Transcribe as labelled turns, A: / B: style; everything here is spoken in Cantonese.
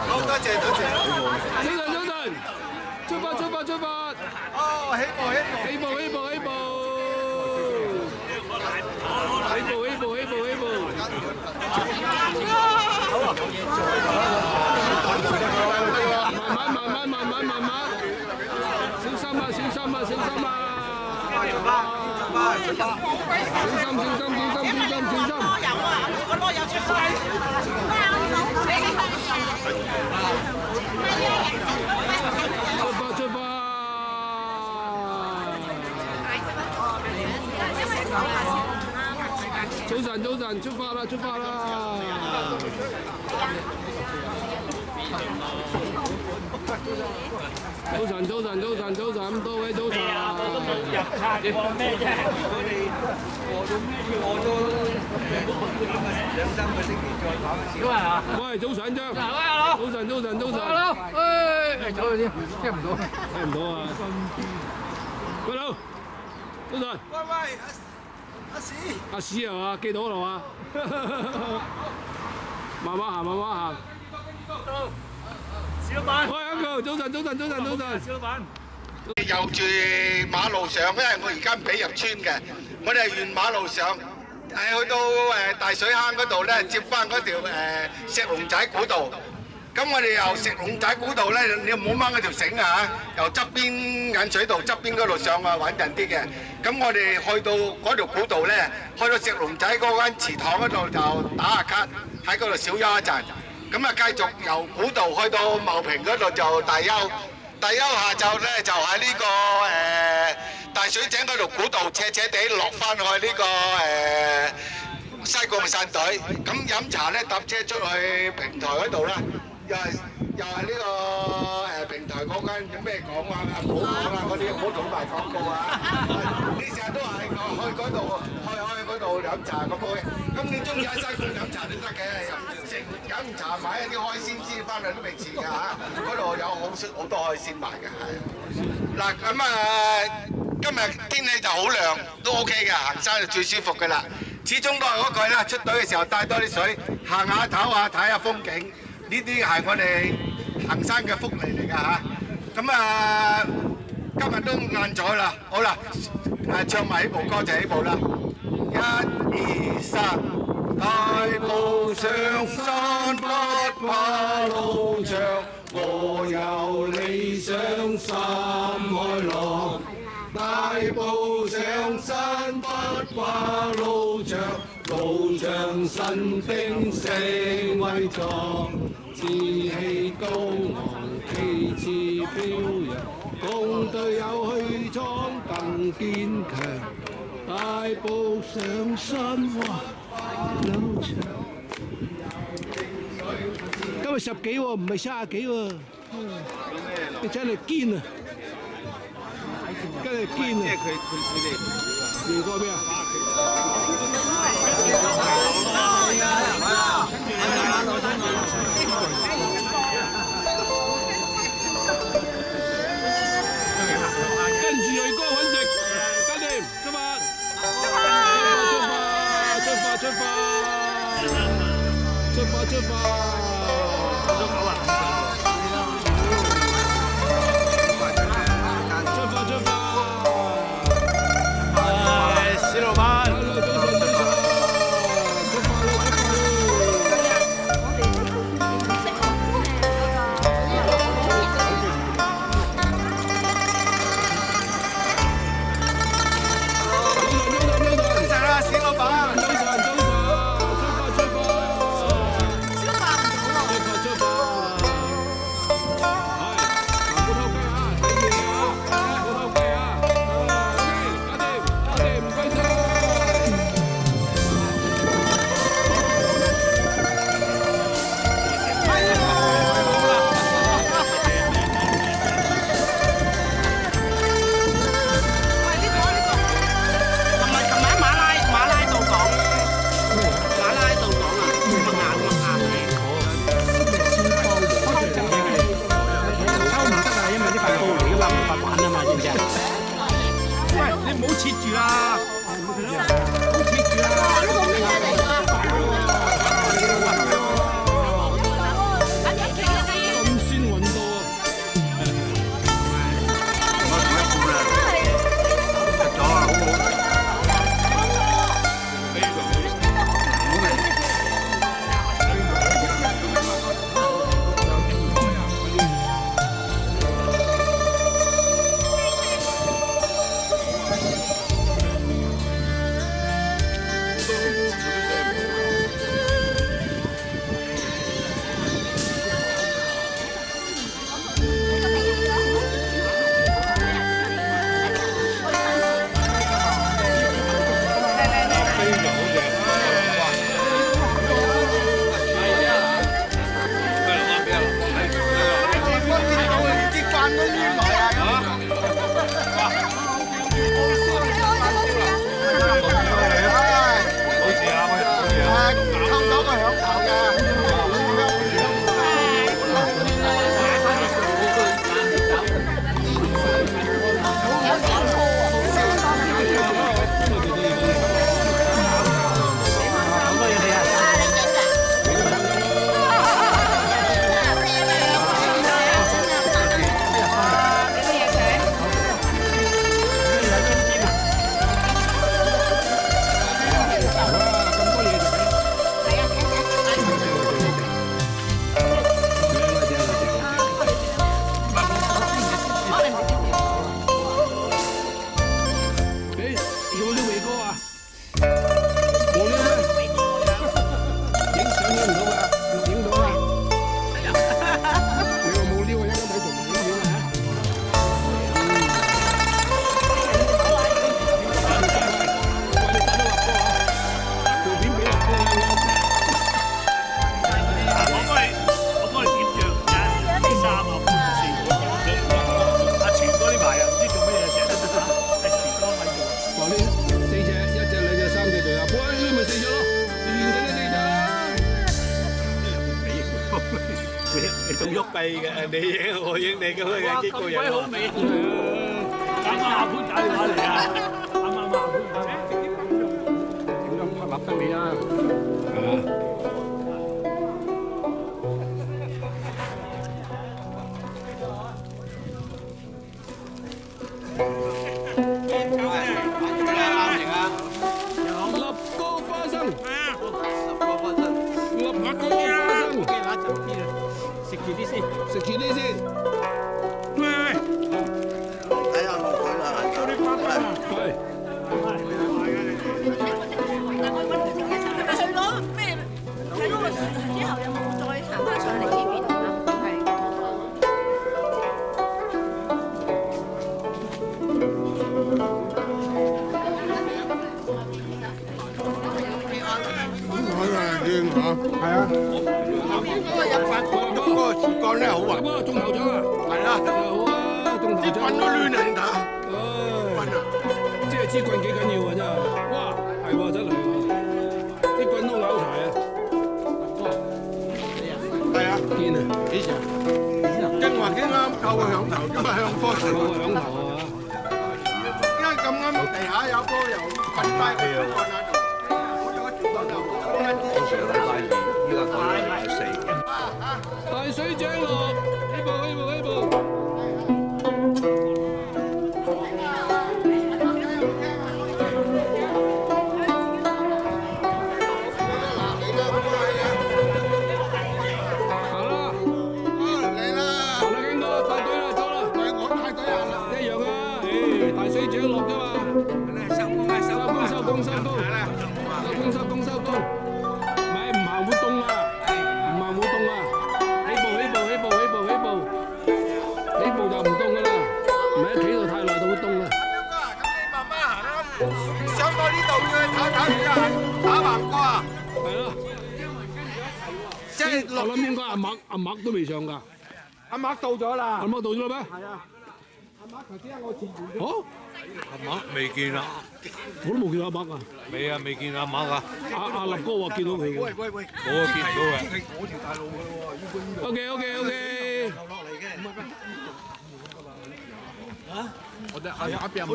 A: 好多謝多謝。
B: 早晨早晨，出發出發出發！
A: 哦，起步起步。
B: 起步起步起步！起步起步起步起步！慢慢，小心啊小心啊小心啊！小心！
C: 個籮柚出晒，
B: 出發！早晨，出發啦！早晨，咁多位早晨。
D: 入冊過咩啫？我哋過到咩？過咗2-3個星期再跑一次。啊！
B: 喂，早晨啫。早晨。
D: 走去先，聽唔到。
B: 聽唔到啊！喂，佬，早晨。
A: 喂，
B: 阿史係嘛？記到啦嘛？慢慢行。
D: 小老闆。
B: 喂，Uncle，早晨。
D: 小老闆。
A: 由住馬路上，因為我而家唔俾入村嘅，我哋係沿馬路上，去到大水坑嗰度咧，接翻嗰條石龍仔古道。咁我哋由石龍仔古道咧，你唔好掹嗰條繩啊！由側邊引水道側邊嗰度上啊，穩陣啲嘅。咁我哋去到嗰條古道咧，去到石龍仔嗰間祠堂嗰度就打下卡，喺嗰度小休一陣。咁啊，繼續由古道去到茂坪嗰度就大休。大休下晝咧就喺呢個大水井嗰度古道斜斜地落翻去呢個西貢散隊。咁飲茶咧搭車出去平台嗰度啦，又係呢個平台嗰間咩講啊？唔好講啦，嗰啲唔好做大廣告啊！你成日都係去嗰度去嗰度飲茶咁去。咁你中意喺西貢飲茶都得嘅，食飲茶買一啲海鮮先翻嚟都未遲㗎嚇。嗰度有好多海鮮賣嘅係。嗱咁今日天氣就好涼，都 OK 嘅，行山就最舒服㗎啦。始終都係嗰句啦，出隊嘅時候帶多啲水，行下唞下睇下風景，呢啲係我哋行山嘅福利嚟㗎嚇。咁今日都晏咗啦，好啦，唱埋呢部歌就起步啦。1、2、3，大步上山不怕路長，我有理想心開朗。大步上山不怕路長，路長身兵聲威壯，志氣高昂，旗幟飄揚，共隊友去闖更堅強。大步上山哇，路長。今日10幾喎，唔係30幾喎，你真係堅啊！真係堅啊！即係佢哋贏過咩啊？跟住去哥揾食，搞掂，出發！出發！
D: 史老闆。
B: 你仲喐臂嘅，你影我影你咁樣嘅幾個人。
D: 好味。啱啱阿潘仔打嚟啊！啱啱阿潘仔。
B: 咁立得你啊！係嘛？立高花生，立高花生，
D: 食住啲先。
B: 食住啲先。
D: 喂，
C: 睇下落去啦，
B: 喂，
E: 係咪去攞咩？睇嗰個之後有冇再行翻上嚟呢邊啊？係。
A: 係啊，嗰個樹幹咧好啊，
B: 咁啊，中頭獎啊！
A: 係啦，
B: 好啊，中頭獎。
A: 啲棍都攣啊，你睇下。
B: 唉，即係支棍幾緊要啊！真係，哇，係喎，真係喎，啲棍都拗柴啊！
A: 係啊，
B: 堅啊！
A: 幾時啊？正話幾啱夠個響頭，咁啊向波上。
B: 個響頭啊！
A: 因為咁啱地下有波又瞓低個樹幹喺度，好似個樹幹又
B: 大水井落，起步起步起步。行啦，
A: 嚟啦！
B: 行啦，經哥帶隊啦，走啦。
A: 我帶隊行啦。
B: 一樣啊，誒，大水井落啫嘛。收工，收工，收工，收工，收工。唔係唔行會凍啊，唔行會凍啊。起步，起步，起步，起步，起步。起步就唔凍噶啦，唔係喺企度太耐就會凍啦。
A: 咁你慢慢行啦，上到呢度要唞唞先啊，打橫過啊。
B: 係咯，
A: 即係
B: 我諗應該阿麥都未上㗎。
A: 阿麥到咗啦。
B: 阿麥到咗啦咩？
A: 係啊，阿麥頭先我前面。
B: 哦，
F: 阿麥未見啦，
B: 我都冇見到阿麥啊。
F: 未啊，未見阿麥啊，
B: 阿立哥話見到佢嘅。
F: 我見唔到嘅。
B: OK OK OK。
F: 我哋係啊，邊阿麥？